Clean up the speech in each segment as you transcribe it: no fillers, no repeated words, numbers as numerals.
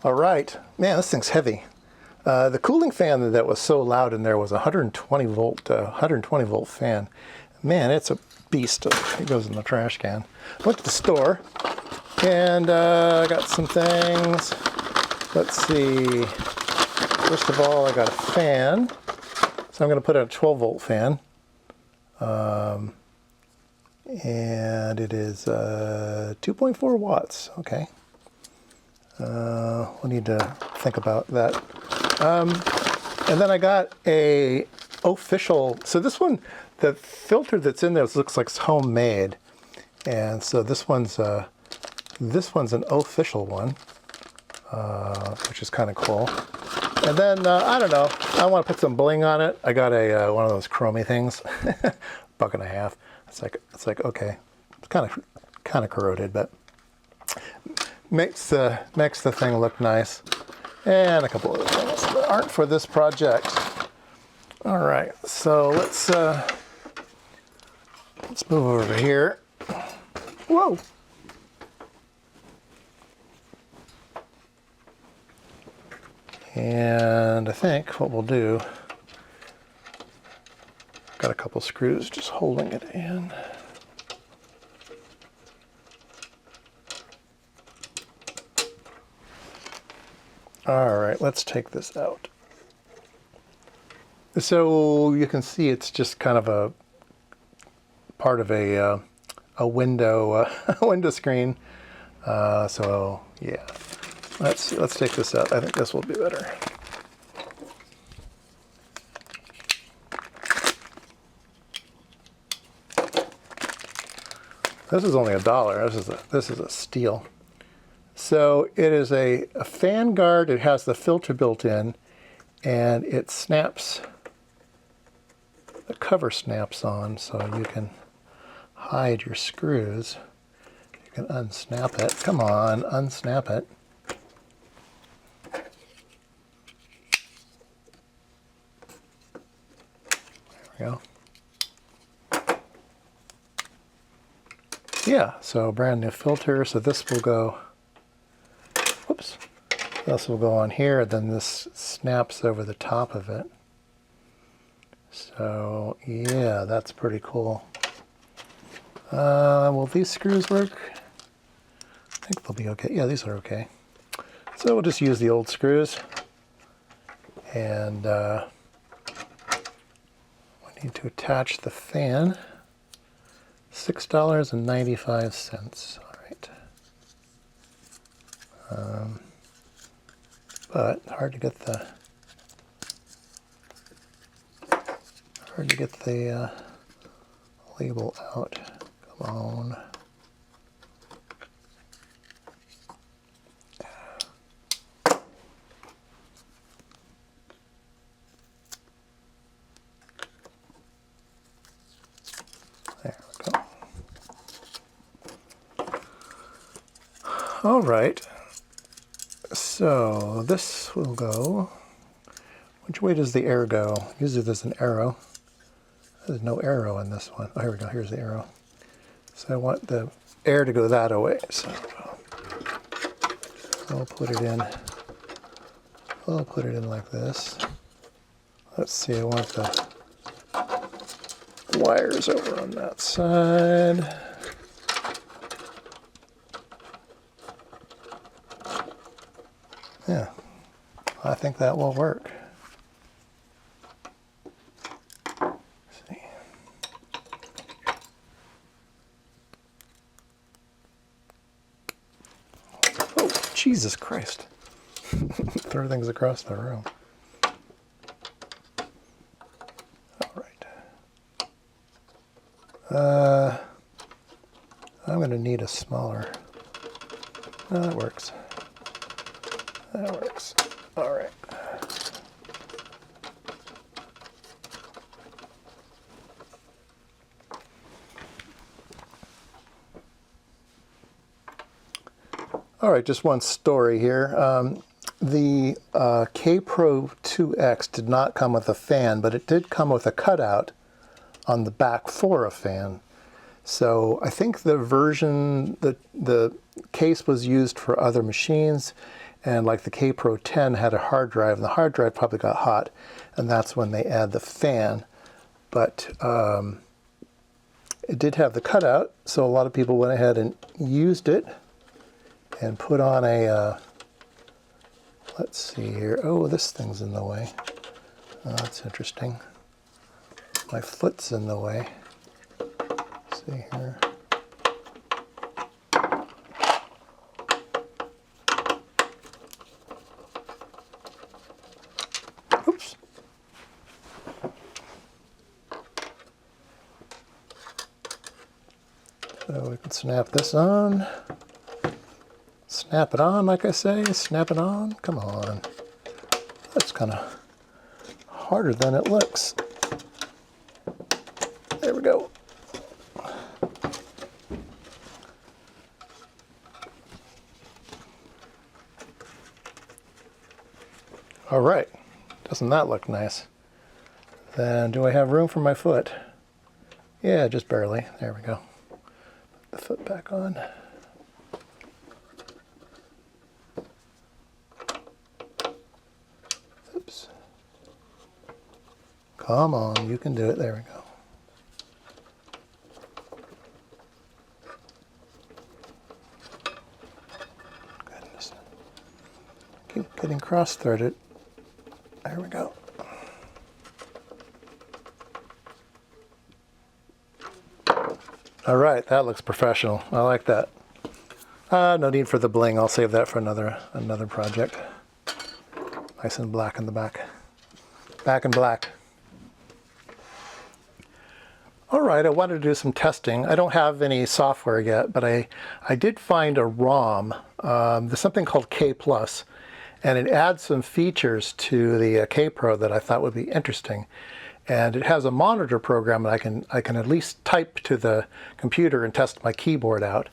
All right, man, this thing's heavy. The cooling fan that was so loud in there was a 120 volt fan. Man, it's a beast. It goes in the trash can. Went to the store and got some things. Let's see. First of all, I got a fan. So I'm going to put in a 12 volt fan. And it is 2.4 watts. Okay. We'll need to think about that. And then I got a official, so this one, the filter that's in there looks like it's homemade. And so this one's an official one, which is kind of cool. And then, I don't know, I want to put some bling on it. I got a one of those chromey things, $1.50. It's like okay, it's kind of corroded, but makes the thing look nice. And a couple other things that aren't for this project. All right, so let's move over here. Whoa. And I think what we'll do, got a couple screws just holding it in. All right, let's take this out. So you can see it's just kind of a part of a window window screen. So yeah, let's take this out. I think this will be better. This is only $1. This is a steal. So it is a fan guard. It has the filter built in, and it snaps. The cover snaps on, so you can hide your screws. You can unsnap it. Come on, unsnap it. There we go. Yeah, so brand new filter. So this will go, whoops, this will go on here, then this snaps over the top of it. So yeah, that's pretty cool. Will these screws work? I think they'll be okay. Yeah, these are okay. So we'll just use the old screws. And we need to attach the fan. $6.95. All right. But hard to get the label out. Come on. There we go. All right. So this will go. Which way does the air go? Usually there's an arrow. There's no arrow in this one. Oh, here we go. Here's the arrow. So I want the air to go that way. So I'll put it in. I'll put it in like this. Let's see. I want the wires over on that side. Yeah, I think that will work. Jesus Christ. Throw things across the room. All right. I'm going to need a smaller. No, that works. That works. All right. All right, just one story here. The Kaypro 2X did not come with a fan, but it did come with a cutout on the back for a fan. So I think the version, the case was used for other machines, and like the Kaypro 10 had a hard drive, and the hard drive probably got hot, and that's when they add the fan. But it did have the cutout, so a lot of people went ahead and used it and put on a, let's see here, oh, this thing's in the way. Oh, that's interesting. My foot's in the way. Let's see here. Oops. So we can snap this on. Snap it on, like I say. Snap it on. Come on. That's kind of harder than it looks. There we go. All right. Doesn't that look nice? Then do I have room for my foot? Yeah, just barely. There we go. Put the foot back on. Oops. Come on, you can do it. There we go. Goodness. Keep getting cross-threaded. There we go. All right, that looks professional. I like that. No need for the bling. I'll save that for another project. Nice and black in the back. Back in black. All right, I wanted to do some testing. I don't have any software yet, but I did find a ROM. There's something called KayPLUS, and it adds some features to the Kaypro that I thought would be interesting. And it has a monitor program that I can at least type to the computer and test my keyboard out.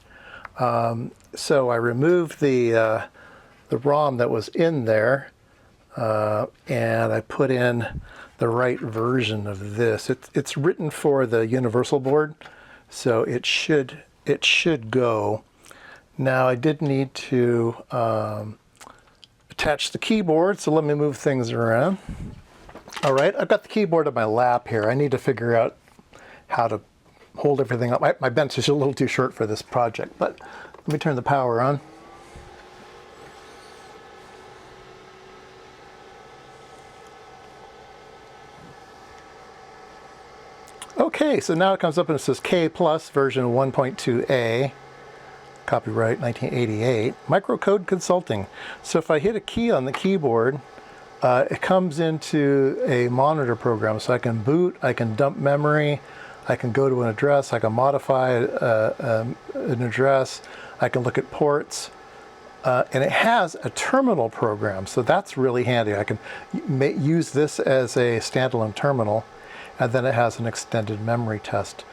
So I removed the ROM that was in there, and I put in the right version of this. It's written for the universal board, so it should go. Now I did need to attach the keyboard, so let me move things around. All right, I've got the keyboard on my lap here. I need to figure out how to hold everything up. My bench is a little too short for this project, but let me turn the power on. Okay, so now it comes up and it says KayPLUS version 1.2a, copyright 1988, microcode consulting. So if I hit a key on the keyboard, it comes into a monitor program, so I can boot, I can dump memory, I can go to an address, I can modify an address, I can look at ports, and it has a terminal program, so that's really handy. I can use this as a standalone terminal, and then it has an extended memory test.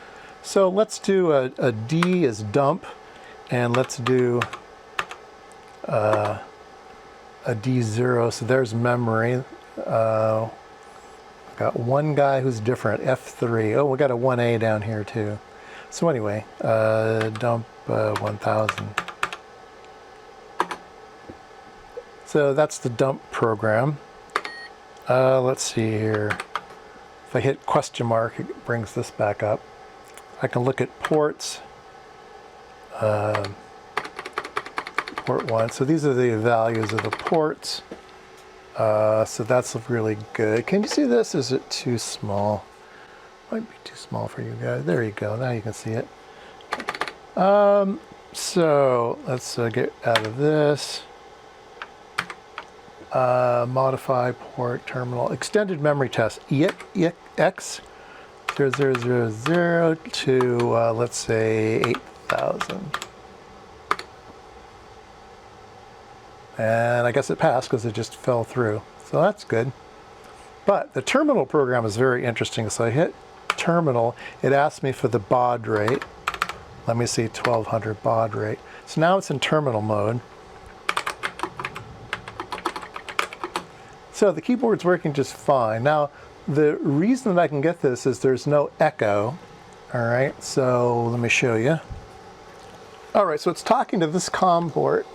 So let's do a D as dump, and let's do a D0, so there's memory. Got one guy who's different, F3. Oh, we got a 1A down here too. So anyway, dump 1000. So that's the dump program. Let's see here. If I hit question mark, it brings this back up. I can look at ports. Port 1. So these are the values of the ports. So that's really good. Can you see this? Is it too small? Might be too small for you guys. There you go. Now you can see it. So let's get out of this. Modify port terminal. Extended memory test. X 0000 to let's say 8000. And I guess it passed because it just fell through. So that's good. But the terminal program is very interesting. So I hit terminal. It asked me for the baud rate. Let me see, 1200 baud rate. So now it's in terminal mode. So the keyboard's working just fine. Now, the reason that I can get this is there's no echo. All right, so let me show you. All right, so it's talking to this COM port.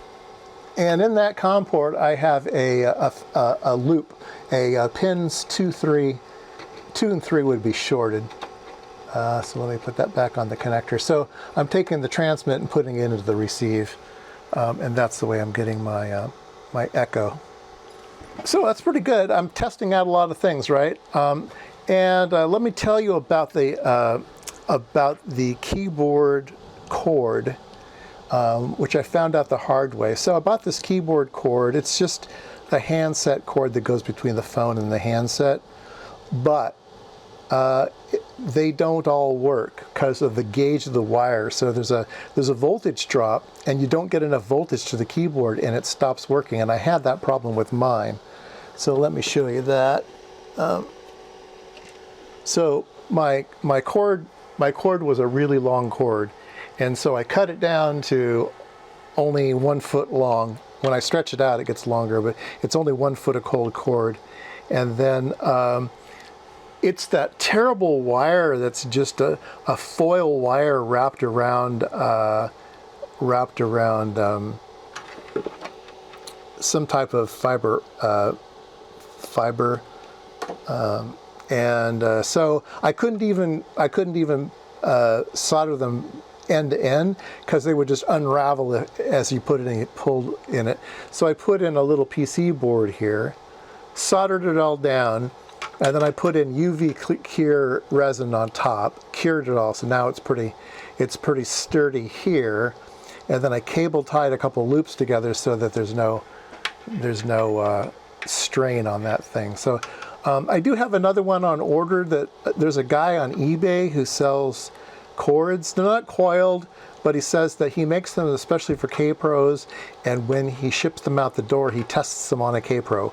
And in that COM port, I have a loop, pins 2 and 3 would be shorted. So let me put that back on the connector. So I'm taking the transmit and putting it into the receive, and that's the way I'm getting my my echo. So that's pretty good. I'm testing out a lot of things, right? And let me tell you about the keyboard cord, which I found out the hard way. So I bought this keyboard cord. It's just a handset cord that goes between the phone and the handset, but they don't all work because of the gauge of the wire. So there's a voltage drop, and you don't get enough voltage to the keyboard, and it stops working. And I had that problem with mine. So let me show you that. So my cord was a really long cord, and so I cut it down to only 1 foot long. When I stretch it out, it gets longer, but it's only 1 foot of cold cord. And then it's that terrible wire that's just a foil wire wrapped around some type of fiber. So I couldn't even solder them end to end because they would just unravel as you pulled in it. So I put in a little PC board here, soldered it all down, and then I put in UV cure resin on top, cured it all. So now it's pretty sturdy here. And then I cable tied a couple loops together so that there's no strain on that thing. So I do have another one on order. That there's a guy on eBay who sells cords. They're not coiled, but he says that he makes them especially for Kaypros, and when he ships them out the door, he tests them on a Kaypro.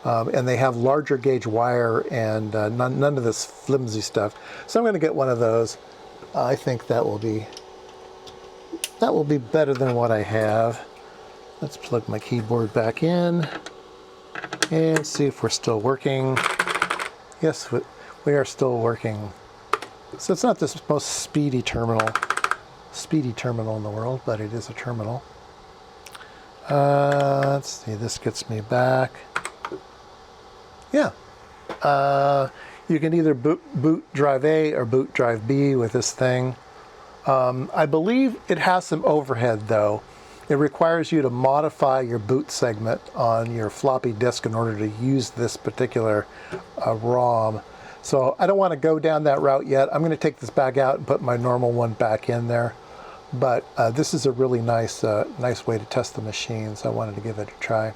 And they have larger gauge wire and none of this flimsy stuff. So I'm going to get one of those. I think that will be better than what I have. Let's plug my keyboard back in and see if we're still working. Yes, we are still working. So it's not the most speedy terminal in the world, but it is a terminal. Let's see, this gets me back. Yeah. You can either boot drive A or boot drive B with this thing. I believe it has some overhead though. It requires you to modify your boot segment on your floppy disk in order to use this particular ROM. So I don't want to go down that route yet. I'm going to take this back out and put my normal one back in there. But this is a really nice way to test the machine, so I wanted to give it a try.